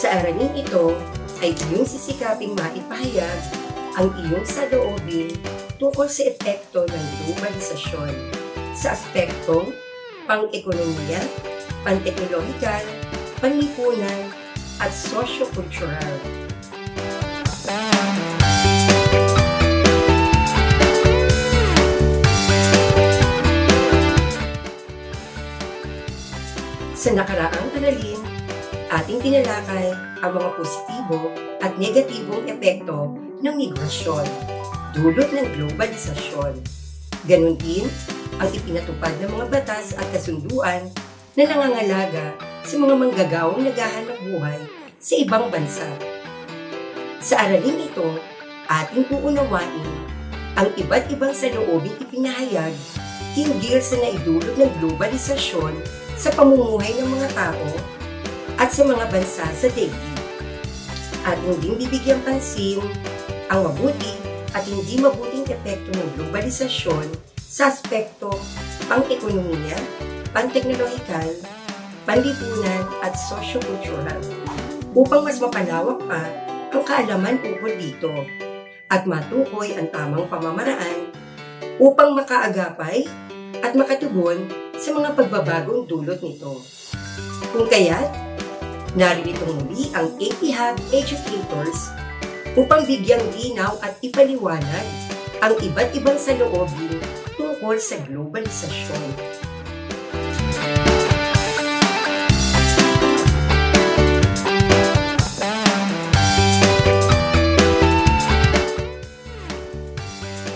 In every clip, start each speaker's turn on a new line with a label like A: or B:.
A: Sa aralin ito ay iyong sisikaping maipahayag ang iyong saloobin tungkol sa epekto ng globalisasyon sa aspektong pang-ekonomiya, pan-teknolohikal, panlipunan, at sosyo-kultural. Sa nakaraang aralin, ating tinalakay ang mga positibo at negatibong epekto ng migrasyon, dulot ng globalisasyon. Ganon din ang ipinatupad ng mga batas at kasunduan na nangangalaga sa mga manggagawang naghahanap buhay sa ibang bansa. Sa aralin ito, ating uunawain ang iba't ibang saloobing ipinahayag hinggil sa naidulot ng globalisasyon sa pamumuhay ng mga tao at sa mga bansa sa daigdig. At hindi bibigyan pansin ang mabuti at hindi mabuting epekto ng globalisasyon sa aspekto pang-ekonomiya, pan-teknolohikal, panlipunan at sosyo-kultural upang mas mapalawak pa ang kaalaman ukol dito at matukoy ang tamang pamamaraan upang makaagapay at makatugon sa mga pagbabagong dulot nito. Kung kaya't, naririto muli ang AP Hub Educators upang bigyang linaw at ipaliwanag ang iba't ibang saloobin tungkol sa globalisasyon.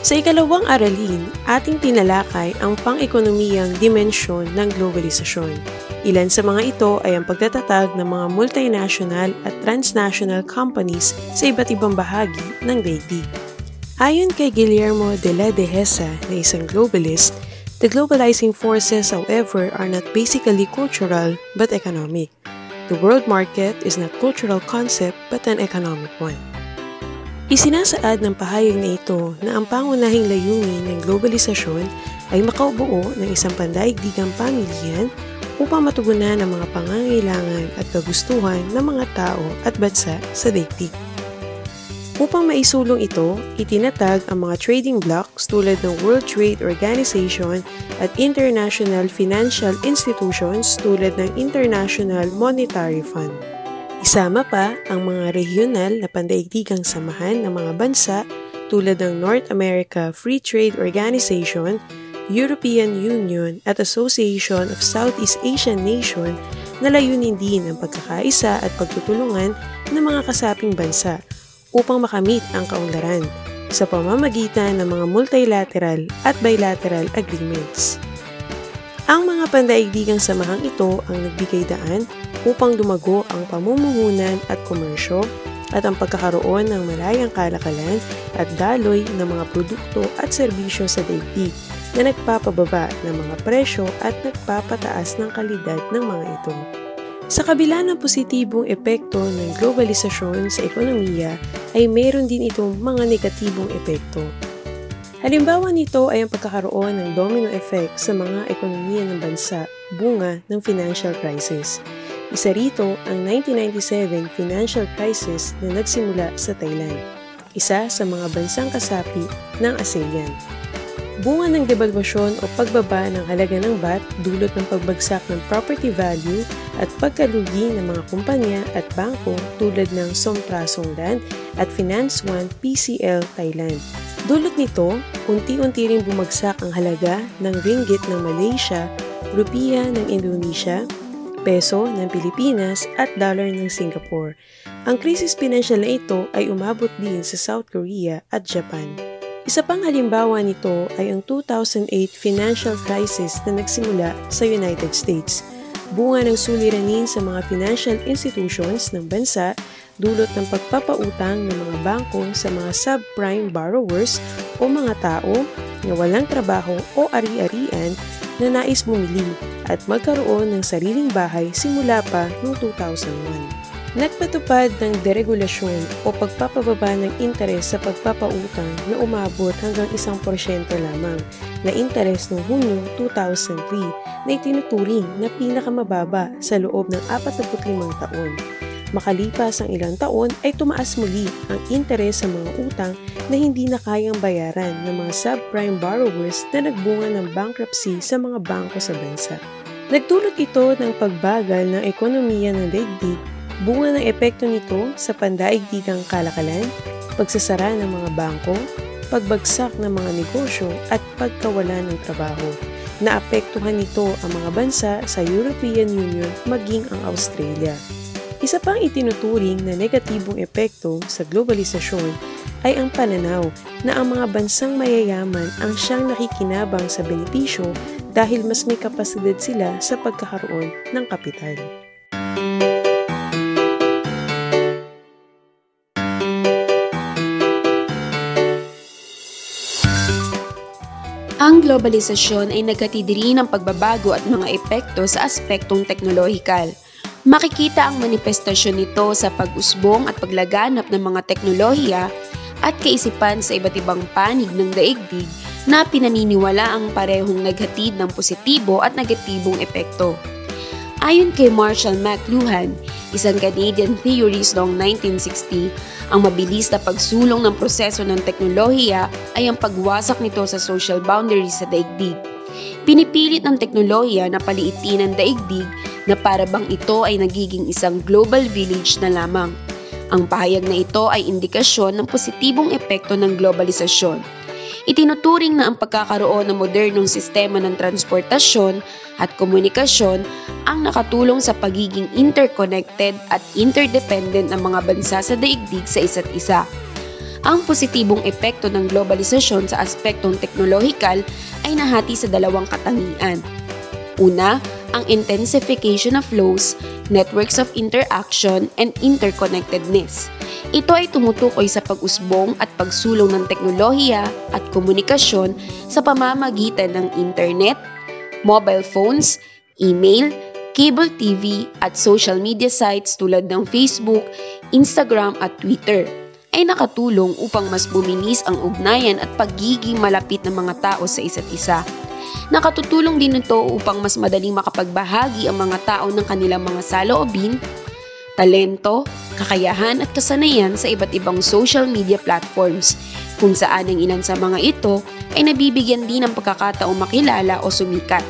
B: Sa ikalawang aralin, ating tinalakay ang pang-ekonomiyang dimensyon ng globalisasyon. Ilan sa mga ito ay ang pagtatatag ng mga multinational at transnational companies sa iba't ibang bahagi ng daigdig. Ayon kay Guillermo de la Dehesa na isang globalist, the globalizing forces, however, are not basically cultural but economic. The world market is not a cultural concept but an economic one. Isinasaad ng pahayag na ito na ang pangunahing layunin ng globalisasyon ay makaubuo ng isang pandaigdigang pamilyan upang matugunan ang mga pangangailangan at kagustuhan ng mga tao at bansa sa daigdig. Upang maisulong ito, itinatag ang mga trading blocks tulad ng World Trade Organization at international financial institutions tulad ng International Monetary Fund. Isama pa ang mga regional na pandaigdigang samahan ng mga bansa tulad ng North America Free Trade Organization, European Union at Association of Southeast Asian Nations na layunin din ang pagkakaisa at pagtutulungan ng mga kasaping bansa upang makamit ang kaunlaran sa pamamagitan ng mga multilateral at bilateral agreements. Ang mga pandaigdigang samahang ito ang nagbigay daan upang dumago ang pamumuhunan at komersyo at ang pagkakaroon ng malayang kalakalan at daloy ng mga produkto at serbisyo sa daigdig na nagpapababa ng mga presyo at nagpapataas ng kalidad ng mga ito. Sa kabila ng positibong epekto ng globalisasyon sa ekonomiya ay mayroon din itong mga negatibong epekto. Halimbawa nito ay ang pagkakaroon ng domino effect sa mga ekonomiya ng bansa bunga ng financial crisis. Isa rito ang 1997 financial crisis na nagsimula sa Thailand, isa sa mga bansang kasapi ng ASEAN. Bunga ng devalwasyon o pagbaba ng halaga ng baht dulot ng pagbagsak ng property value at pagkalugi ng mga kumpanya at bangko tulad ng Somprasong Land at Finance One PCL Thailand. Dulot nito, unti-unti ring bumagsak ang halaga ng ringgit ng Malaysia, rupiah ng Indonesia, peso ng Pilipinas at dollar ng Singapore. Ang krisis pinansyal na ito ay umabot din sa South Korea at Japan. Isa pang halimbawa nito ay ang 2008 financial crisis na nagsimula sa United States. Bunga ng suliranin sa mga financial institutions ng bansa dulot ng pagpapautang ng mga bangko sa mga subprime borrowers o mga tao na walang trabaho o ari-arian na nais bumili at magkaroon ng sariling bahay simula pa noong 2001. Nagpatupad ng deregulasyon o pagpapababa ng interes sa pagpapautang na umabot hanggang 1% lamang na interes noong Hunyo 2003 na itinuturing na pinakamababa sa loob ng 45 taon. Makalipas ang ilang taon ay tumaas muli ang interes sa mga utang na hindi na kayang bayaran ng mga subprime borrowers na nagbunga ng bankruptcy sa mga bangko sa bansa. Nagdulot ito ng pagbagal ng ekonomiya ng daigdig, bunga ng epekto nito sa pandaigdigang kalakalan, pagsasara ng mga bangko, pagbagsak ng mga negosyo at pagkawalan ng trabaho. Naapektuhan nito ang mga bansa sa European Union maging ang Australia. Isa pang itinuturing na negatibong epekto sa globalisasyon ay ang pananaw na ang mga bansang mayayaman ang siyang nakikinabang sa benepisyo dahil mas may kapasidad sila sa pagkakaroon ng kapital.
C: Ang globalisasyon ay naghatid rin ng pagbabago at mga epekto sa aspektong teknolohikal. Makikita ang manifestasyon nito sa pag-usbong at paglaganap ng mga teknolohiya at kaisipan sa iba't ibang panig ng daigdig na pinaniniwala ang parehong naghatid ng positibo at negatibong epekto. Ayon kay Marshall McLuhan, isang Canadian theorist noong 1960, ang mabilis na pagsulong ng proseso ng teknolohiya ay ang pagwasak nito sa social boundaries sa daigdig. Pinipilit ng teknolohiya na paliitin ang daigdig na para bang ito ay nagiging isang global village na lamang. Ang pahayag na ito ay indikasyon ng positibong epekto ng globalisasyon. Itinuturing na ang pagkakaroon ng modernong sistema ng transportasyon at komunikasyon ang nakatulong sa pagiging interconnected at interdependent ng mga bansa sa daigdig sa isa't isa. Ang positibong epekto ng globalisasyon sa aspektong teknolohikal ay nahati sa dalawang katangian. Una, ang intensification of flows, networks of interaction, and interconnectedness. Ito ay tumutukoy sa pag-usbong at pagsulong ng teknolohiya at komunikasyon sa pamamagitan ng internet, mobile phones, email, cable TV at social media sites tulad ng Facebook, Instagram at Twitter ay nakatulong upang mas bumilis ang ugnayan at pagiging malapit ng mga tao sa isa't isa. Nakatutulong din ito upang mas madaling makapagbahagi ang mga tao ng kanilang mga saloobin, talento, kakayahan at kasanayan sa iba't ibang social media platforms, kung saan ang ilan sa mga ito ay nabibigyan din ng pagkakataong makilala o sumikat.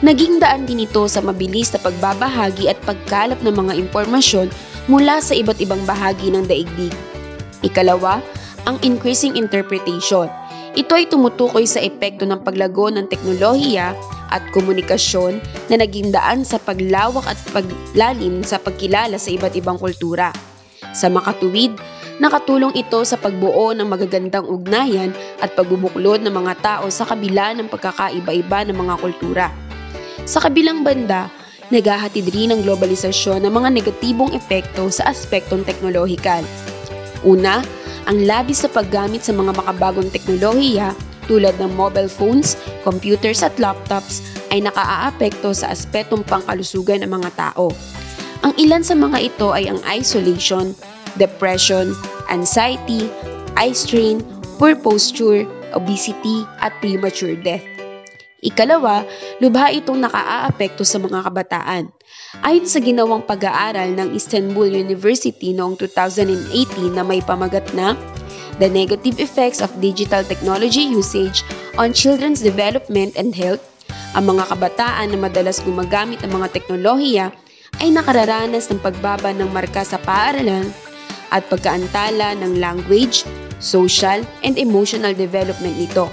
C: Naging daan din ito sa mabilis na pagbabahagi at pagkalap ng mga impormasyon mula sa iba't ibang bahagi ng daigdig. Ikalawa, ang increasing interpretation. Ito ay tumutukoy sa epekto ng paglago ng teknolohiya at komunikasyon na naging daan sa paglawak at paglalim sa pagkilala sa iba't ibang kultura. Sa makatuwid, nakatulong ito sa pagbuo ng magagandang ugnayan at pagbubuklod ng mga tao sa kabila ng pagkakaiba-iba ng mga kultura. Sa kabilang banda, naghahatid rin ang globalisasyon ng mga negatibong epekto sa aspektong teknolohikal. Una, ang labis sa paggamit sa mga makabagong teknolohiya tulad ng mobile phones, computers at laptops ay nakaaapekto sa aspetong pangkalusugan ng mga tao. Ang ilan sa mga ito ay ang isolation, depression, anxiety, eye strain, poor posture, obesity at premature death. Ikalawa, lubha itong nakaaapekto sa mga kabataan. Ayon sa ginawang pag-aaral ng Istanbul University noong 2018 na may pamagat na The Negative Effects of Digital Technology Usage on Children's Development and Health, ang mga kabataan na madalas gumagamit ng mga teknolohiya ay nakararanas ng pagbaba ng marka sa paaralan at pagkaantala ng language, social, and emotional development nito.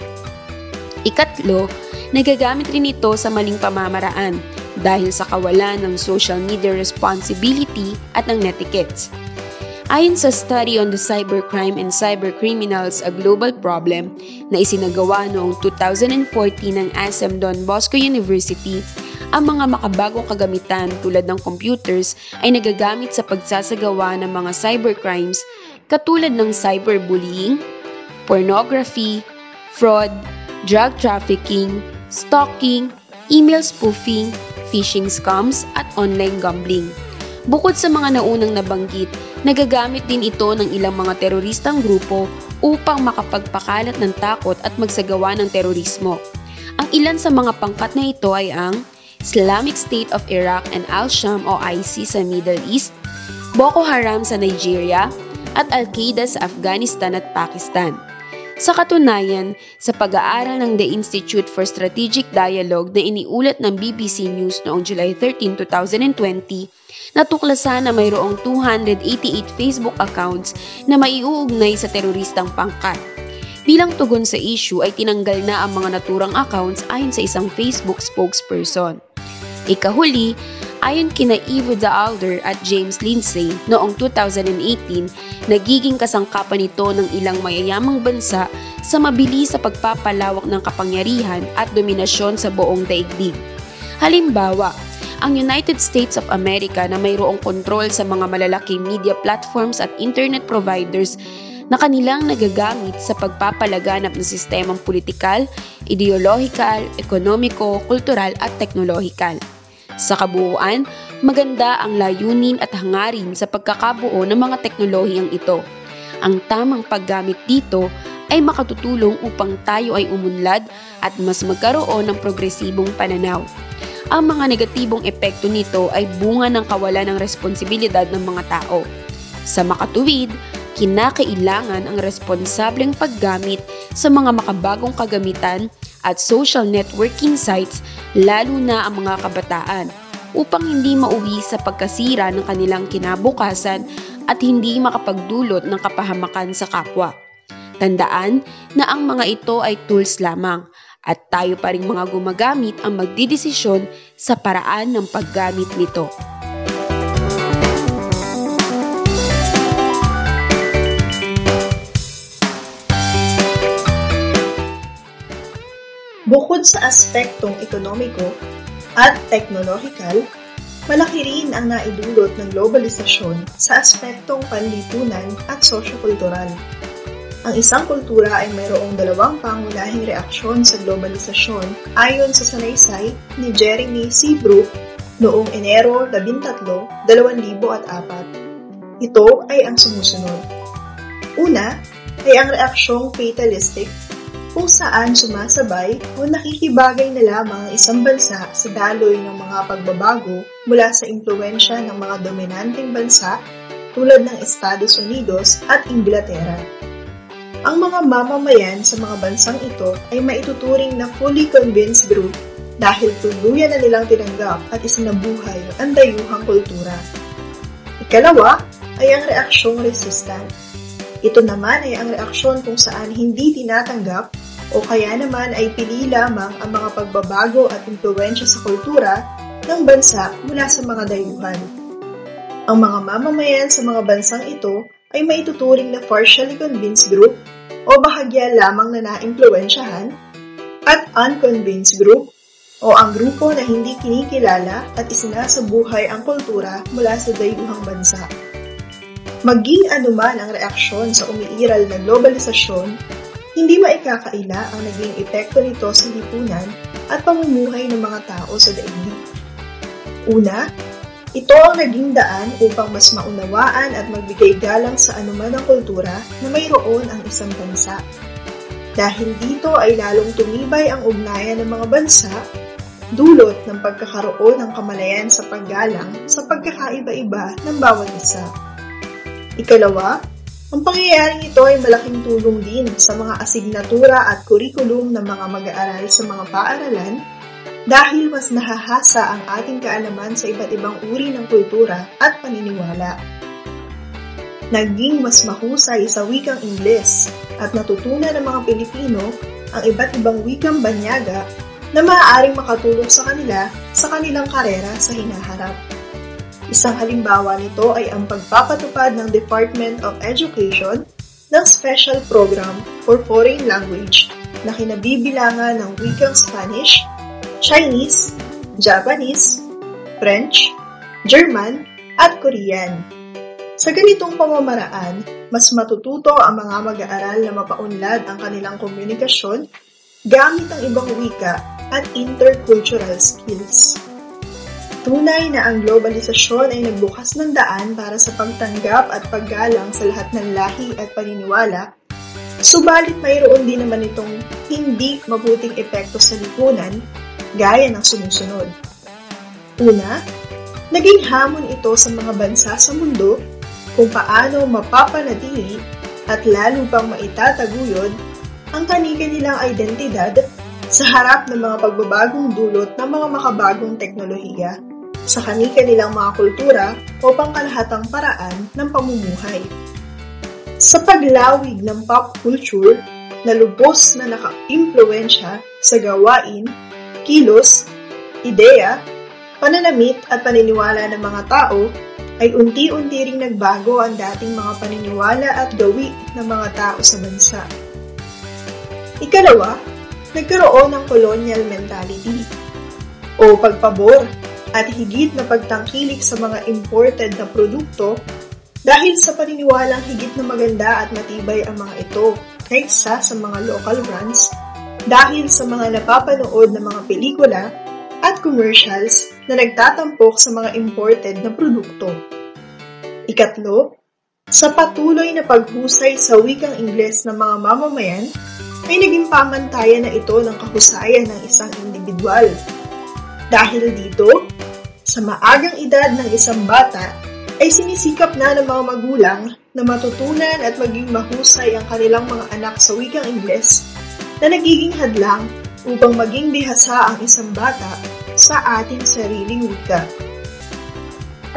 C: Ikatlo, nagagamit rin ito sa maling pamamaraan dahil sa kawalan ng social media responsibility at ng netiquettes. Ayon sa Study on the Cybercrime and Cybercriminals, a Global Problem na isinagawa noong 2014 ng ASEM Don Bosco University, ang mga makabagong kagamitan tulad ng computers ay nagagamit sa pagsasagawa ng mga cybercrimes katulad ng cyberbullying, pornography, fraud, drug trafficking, stalking, email spoofing, phishing scams, at online gambling. Bukod sa mga naunang nabanggit, nagagamit din ito ng ilang mga teroristang grupo upang makapagpakalat ng takot at magsagawa ng terorismo. Ang ilan sa mga pangkat na ito ay ang Islamic State of Iraq and Al-Sham o ISIS sa Middle East, Boko Haram sa Nigeria, at Al-Qaeda sa Afghanistan at Pakistan. Sa katunayan, sa pag-aaral ng The Institute for Strategic Dialogue na iniulat ng BBC News noong July 13, 2020, natuklasan na mayroong 288 Facebook accounts na maiuugnay sa teroristang pangkat. Bilang tugon sa issue ay tinanggal na ang mga naturang accounts ayon sa isang Facebook spokesperson. Ikahuli, ayon kina Ivo the Alder at James Lindsay noong 2018, nagiging kasangkapan ito ng ilang mayayamang bansa sa mabilis sa pagpapalawak ng kapangyarihan at dominasyon sa buong daigdig. Halimbawa, ang United States of America na mayroong kontrol sa mga malalaking media platforms at internet providers na kanilang nagagamit sa pagpapalaganap ng sistemang politikal, ideolohikal, ekonomiko, kultural at teknolohikal. Sa kabuuan, maganda ang layunin at hangarin sa pagkakabuo ng mga teknolohiyang ito. Ang tamang paggamit dito ay makatutulong upang tayo ay umunlad at mas magkaroon ng progresibong pananaw. Ang mga negatibong epekto nito ay bunga ng kawalan ng responsibilidad ng mga tao. Sa makatuwid, kinakailangan ang responsableng paggamit sa mga makabagong kagamitan at social networking sites, lalo na ang mga kabataan, upang hindi mauwi sa pagkasira ng kanilang kinabukasan at hindi makapagdulot ng kapahamakan sa kapwa. Tandaan na ang mga ito ay tools lamang at tayo pa ring mga gumagamit ang magdidesisyon sa paraan ng paggamit nito.
D: Bukod sa aspektong ekonomiko at teknolohikal, malaki rin ang naidulot ng globalisasyon sa aspektong panlipunan at sosyo-kultural. Ang isang kultura ay mayroong dalawang pangunahing reaksyon sa globalisasyon ayon sa sanaysay ni Jeremy C. Brook noong Enero 13, 2004. Ito ay ang sumusunod. Una ay ang reaksyong fatalistic, kung saan sumasabay o nakikibagay na lamang ang isang bansa sa daloy ng mga pagbabago mula sa impluwensya ng mga dominanteng bansa tulad ng Estados Unidos at Inglaterra. Ang mga mamamayan sa mga bansang ito ay maituturing na fully convinced group dahil tuluyan na nilang tinanggap at isinabuhay ang dayuhang kultura. Ikalawa ay ang reaksyong resistant. Ito naman ay ang reaksyon kung saan hindi tinatanggap o kaya naman ay pili lamang ang mga pagbabago at impluwensya sa kultura ng bansa mula sa mga dayuhan. Ang mga mamamayan sa mga bansang ito ay maituturing na partially convinced group o bahagya lamang na naimpluwensyahan at unconvinced group o ang grupo na hindi kinikilala at isinasabuhay ang kultura mula sa dayuhang bansa. Maging anuman ang reaksyon sa umiiral na globalisasyon, hindi maikakaila ang naging epekto nito sa lipunan at pamumuhay ng mga tao sa daigdig. Una, ito ang naging daan upang mas maunawaan at magbigay galang sa anuman ang kultura na mayroon ang isang bansa. Dahil dito ay lalong tumibay ang ugnayan ng mga bansa, dulot ng pagkakaroon ng kamalayan sa paggalang sa pagkakaiba-iba ng bawat isa. Ikalawa, ang pangyayaring ito ay malaking tulong din sa mga asignatura at kurikulum ng mga mag-aaral sa mga paaralan dahil mas nahahasa ang ating kaalaman sa iba't ibang uri ng kultura at paniniwala. Naging mas mahusay sa wikang Ingles at natutunan ng mga Pilipino ang iba't ibang wikang banyaga na maaaring makatulong sa kanila sa kanilang karera sa hinaharap. Isang halimbawa nito ay ang pagpapatupad ng Department of Education ng Special Program for Foreign Language na kinabibilangan ng wikang Spanish, Chinese, Japanese, French, German, at Korean. Sa ganitong pamamaraan, mas matututo ang mga mag-aaral na mapaunlad ang kanilang komunikasyon gamit ang ibang wika at intercultural skills. Tunay na ang globalisasyon ay nagbukas ng daan para sa pagtanggap at paggalang sa lahat ng lahi at paniniwala, subalit mayroon din naman itong hindi mabuting epekto sa lipunan, gaya ng sumusunod. Una, Naging hamon ito sa mga bansa sa mundo kung paano mapapanatili at lalo pang maitataguyod ang kani-kanilang identidad sa harap ng mga pagbabagong dulot ng mga makabagong teknolohiya sa kani-kanilang mga kultura o pangkalahatang paraan ng pamumuhay. Sa paglawig ng pop culture na lubos na naka-impluwensya sa gawain, kilos, ideya, pananamit at paniniwala ng mga tao, ay unti-unti ring nagbago ang dating mga paniniwala at gawi ng mga tao sa bansa. Ikalawa, nagkaroon ng colonial mentality o pagpabor at higit na pagtangkilik sa mga imported na produkto dahil sa paniniwalang higit na maganda at matibay ang mga ito kaysa sa mga local brands dahil sa mga napapanood na mga pelikula at commercials na nagtatampok sa mga imported na produkto. Ikatlo, sa patuloy na paghusay sa wikang Ingles ng mga mamamayan, ay naging pamantayan na ito ng kahusayan ng isang individual. Dahil dito, sa maagang edad ng isang bata, ay sinisikap na ng mga magulang na matutunan at maging mahusay ang kanilang mga anak sa wikang Ingles na nagiging hadlang upang maging bihasa ang isang bata sa ating sariling wika.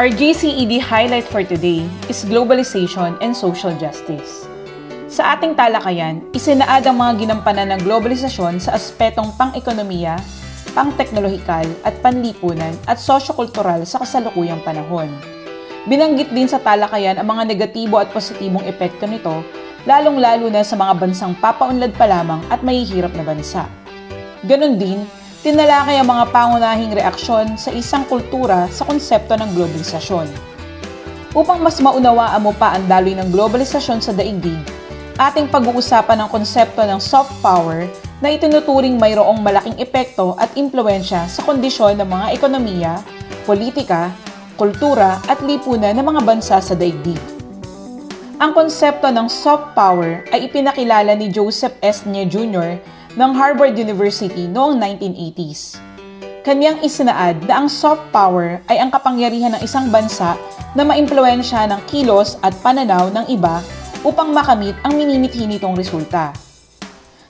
E: Our GCED highlight for today is globalization and social justice. Sa ating talakayan, isinaad ang mga ginampanan ng globalisasyon sa aspetong pang-ekonomiya, pang-teknolohikal at panlipunan at sosyo-kultural sa kasalukuyang panahon. Binanggit din sa talakayan ang mga negatibo at positibong epekto nito, lalong-lalo na sa mga bansang papaunlad pa lamang at mahihirap na bansa. Ganon din, tinalakay ang mga pangunahing reaksyon sa isang kultura sa konsepto ng globalisasyon. Upang mas maunawaan mo pa ang daloy ng globalisasyon sa daigdig, ating pag-uusapan ang konsepto ng soft power na itinuturing mayroong malaking epekto at impluwensya sa kondisyon ng mga ekonomiya, politika, kultura at lipunan ng mga bansa sa daigdig. Ang konsepto ng soft power ay ipinakilala ni Joseph S. Nye Jr. ng Harvard University noong 1980s. Kanyang isinaad na ang soft power ay ang kapangyarihan ng isang bansa na maimpluwensya ng kilos at pananaw ng iba upang makamit ang minimithi nitong resulta.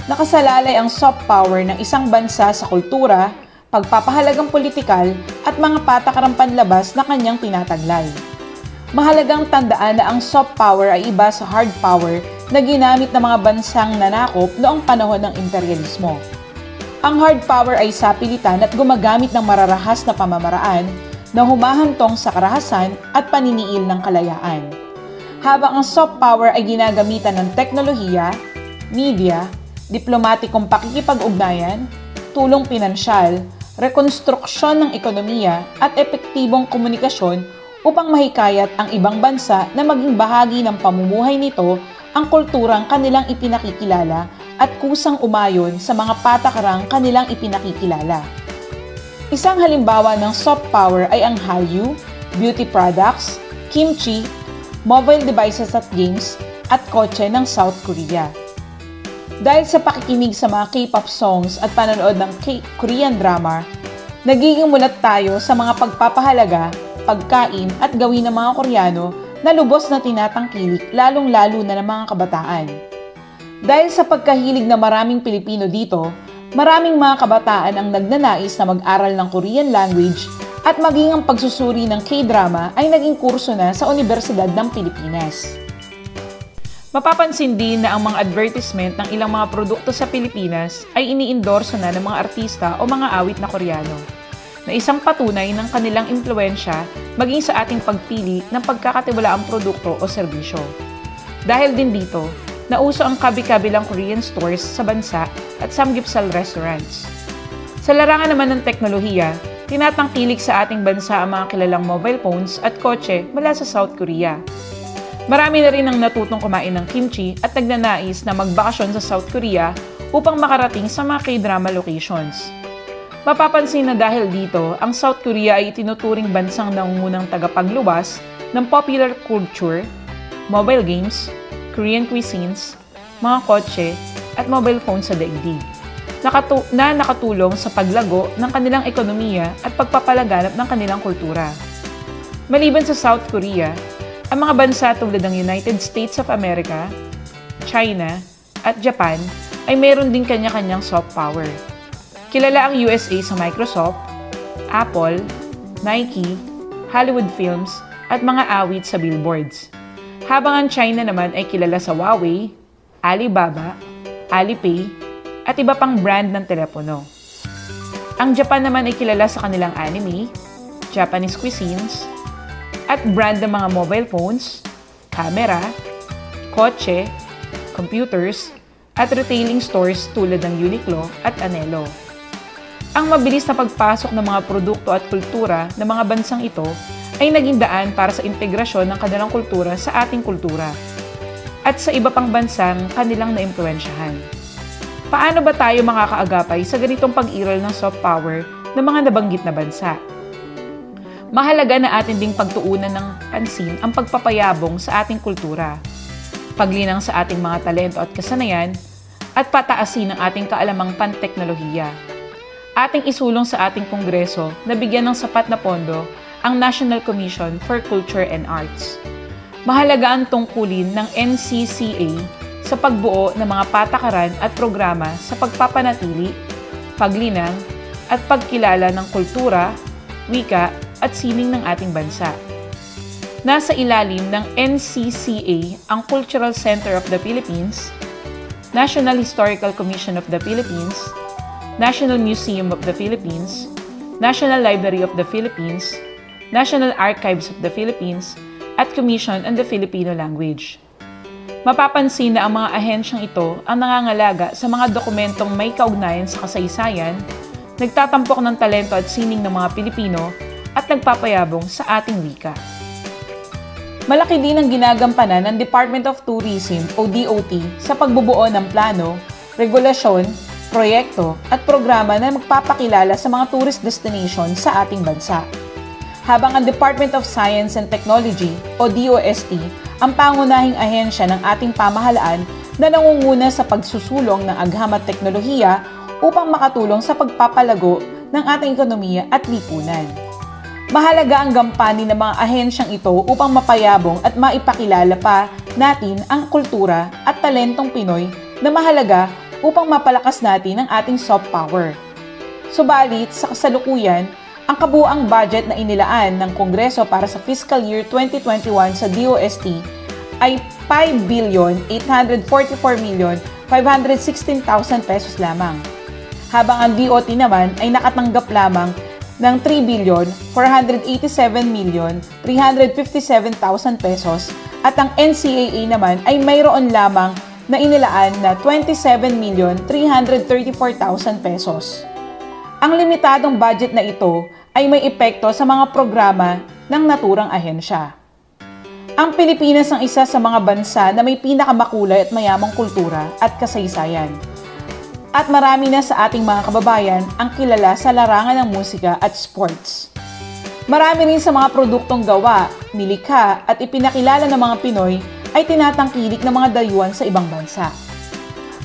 E: Nakasalalay ang soft power ng isang bansa sa kultura, pagpapahalagang politikal at mga patakarang panlabas na kanyang tinataglay. Mahalagang tandaan na ang soft power ay iba sa hard power na ginamit ng mga bansang nanakop noong panahon ng imperialismo. Ang hard power ay sapilitan at gumagamit ng mararahas na pamamaraan na humahantong sa karahasan at paniniil ng kalayaan. Habang ang soft power ay ginagamitan ng teknolohiya, media, diplomatikong pakikipag-ugnayan, tulong pinansyal, rekonstruksyon ng ekonomiya at epektibong komunikasyon upang mahikayat ang ibang bansa na maging bahagi ng pamumuhay nito ang kulturang kanilang ipinakikilala at kusang umayon sa mga patakarang kanilang ipinakikilala. Isang halimbawa ng soft power ay ang Hallyu, beauty products, kimchi, mobile devices at games, at kotse ng South Korea. Dahil sa pakikinig sa mga K-pop songs at panonood ng Korean drama, nagiging mulat tayo sa mga pagpapahalaga, pagkain at gawin ng mga Koreano na lubos na tinatangkilik lalong-lalo na ng mga kabataan. Dahil sa pagkahilig na maraming Pilipino dito, maraming mga kabataan ang nagnanais na mag-aral ng Korean language at maging ang pagsusuri ng K-drama ay naging kurso na sa Universidad ng Pilipinas. Mapapansin din na ang mga advertisement ng ilang mga produkto sa Pilipinas ay ini-endorso na ng mga artista o mga awit na Koreano, na isang patunay ng kanilang impluwensya maging sa ating pagpili ng pagkakatiwalaang produkto o serbisyo. Dahil din dito, nauso ang kabi-kabilang Korean stores sa bansa at samgyeopsal restaurants. Sa larangan naman ng teknolohiya, tinatangkilik sa ating bansa ang mga kilalang mobile phones at kotse mula sa South Korea. Marami na rin ang natutong kumain ng kimchi at nagnanais na magbakasyon sa South Korea upang makarating sa mga K-drama locations. Mapapansin na dahil dito, ang South Korea ay itinuturing bansang nangungunang tagapagluwas ng popular culture, mobile games, Korean cuisines, mga kotse, at mobile phones sa daigdig, na nakatulong sa paglago ng kanilang ekonomiya at pagpapalaganap ng kanilang kultura. Maliban sa South Korea, ang mga bansa tulad ng United States of America, China, at Japan ay meron din kanya-kanyang soft power. Kilala ang USA sa Microsoft, Apple, Nike, Hollywood Films, at mga awit sa billboards. Habang ang China naman ay kilala sa Huawei, Alibaba, Alipay, at iba pang brand ng telepono. Ang Japan naman ay kilala sa kanilang anime, Japanese cuisines, at brand ng mga mobile phones, camera, kotse, computers, at retailing stores tulad ng Uniqlo at Anello. Ang mabilis na pagpasok ng mga produkto at kultura ng mga bansang ito ay naging daan para sa integrasyon ng kanilang kultura sa ating kultura at sa iba pang bansang kanilang naimpluwensyahan. Paano ba tayo makakaagapay sa ganitong pag-iral ng soft power ng mga nabanggit na bansa? Mahalaga na atin ding pagtuunan ng pansin ang pagpapayabong sa ating kultura, paglinang sa ating mga talento at kasanayan, at pataasin ang ating kaalamang panteknolohiya. Ating isulong sa ating kongreso na bigyan ng sapat na pondo ang National Commission for Culture and Arts. Mahalaga ang tungkulin ng NCCA sa pagbuo ng mga patakaran at programa sa pagpapanatili, paglinang, at pagkilala ng kultura, wika, at sining ng ating bansa. Nasa ilalim ng NCCA ang Cultural Center of the Philippines, National Historical Commission of the Philippines, National Museum of the Philippines, National Library of the Philippines, National Archives of the Philippines, at Commission on the Filipino Language. Mapapansin na ang mga ahensyang ito ang nangangalaga sa mga dokumentong may kaugnayan sa kasaysayan, nagtatampok ng talento at sining ng mga Pilipino, at nagpapayabong sa ating wika. Malaki din ang ginagampanan ng Department of Tourism o DOT sa pagbubuo ng plano, regulasyon, proyekto at programa na magpapakilala sa mga tourist destination sa ating bansa. Habang ang Department of Science and Technology o DOST ang pangunahing ahensya ng ating pamahalaan na nangunguna sa pagsusulong ng agham at teknolohiya upang makatulong sa pagpapalago ng ating ekonomiya at lipunan. Mahalaga ang gampanin ng mga ahensyang ito upang mapayabong at maipakilala pa natin ang kultura at talentong Pinoy na mahalaga upang mapalakas natin ang ating soft power. Subalit, sa kasalukuyan, ang kabuuang budget na inilaan ng Kongreso para sa fiscal year 2021 sa DOST ay 5,844,516,000 pesos lamang. Habang ang DOT naman ay nakatanggap lamang ng 3,487,357,000 pesos at ang NCAA naman ay mayroon lamang na inilaan na 27,334,000 pesos. Ang limitadong budget na ito ay may epekto sa mga programa ng naturang ahensya. Ang Pilipinas ang isa sa mga bansa na may pinakamakulay at mayamang kultura at kasaysayan. At marami na sa ating mga kababayan ang kilala sa larangan ng musika at sports. Marami rin sa mga produktong gawa, nilikha at ipinakilala ng mga Pinoy ay tinatangkilik ng mga dayuhan sa ibang bansa.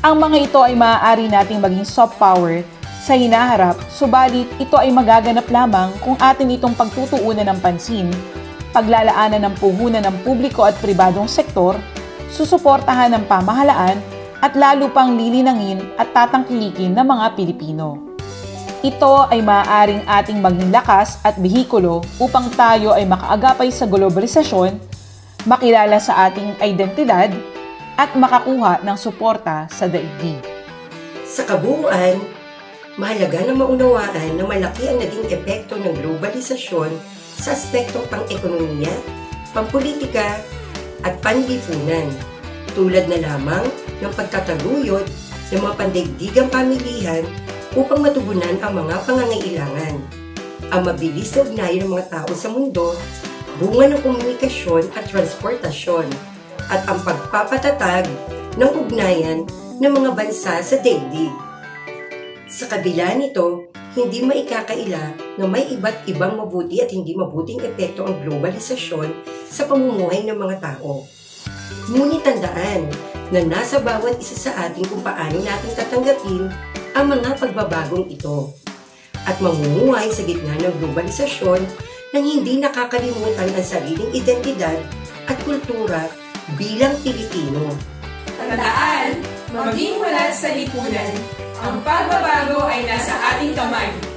E: Ang mga ito ay maaari nating maging soft power sa hinaharap, subalit ito ay magaganap lamang kung atin itong pagtutuunan ng pansin, paglalaanan ng puhunan ng publiko at pribadong sektor, susuportahan ng pamahalaan, at lalo pang lilinangin at tatangkilikin ng mga Pilipino. Ito ay maaaring ating maging lakas at behikulo upang tayo ay makaagapay sa globalisasyon, makilala sa ating identidad, at makakuha ng suporta sa daigdig.
A: Sa kabuuan, mahalaga na maunawaan na malaki ang naging epekto ng globalisasyon sa aspektong pang-ekonomiya, pampolitika, at panlipunan, tulad na lamang ng pagtataguyod ng mga pandaigdigang pamilihan upang matugunan ang mga pangangailangan, ang mabilis na ugnayan ng mga tao sa mundo, bunga ng komunikasyon at transportasyon, at ang pagpapatatag ng ugnayan ng mga bansa sa daigdig. Sa kabila nito, hindi maikakaila na may iba't ibang mabuti at hindi mabuting epekto ang globalisasyon sa pamumuhay ng mga tao. Ngunit tandaan na nasa bawat isa sa atin kung paano natin tatanggapin ang mga pagbabagong ito at mamumuhay sa gitna ng globalisasyon nang hindi nakakalimutan ang sariling identidad at kultura bilang Pilipino.
F: Tandaan, maging mulat sa lipunan, ang pagbabago ay nasa ating kamay.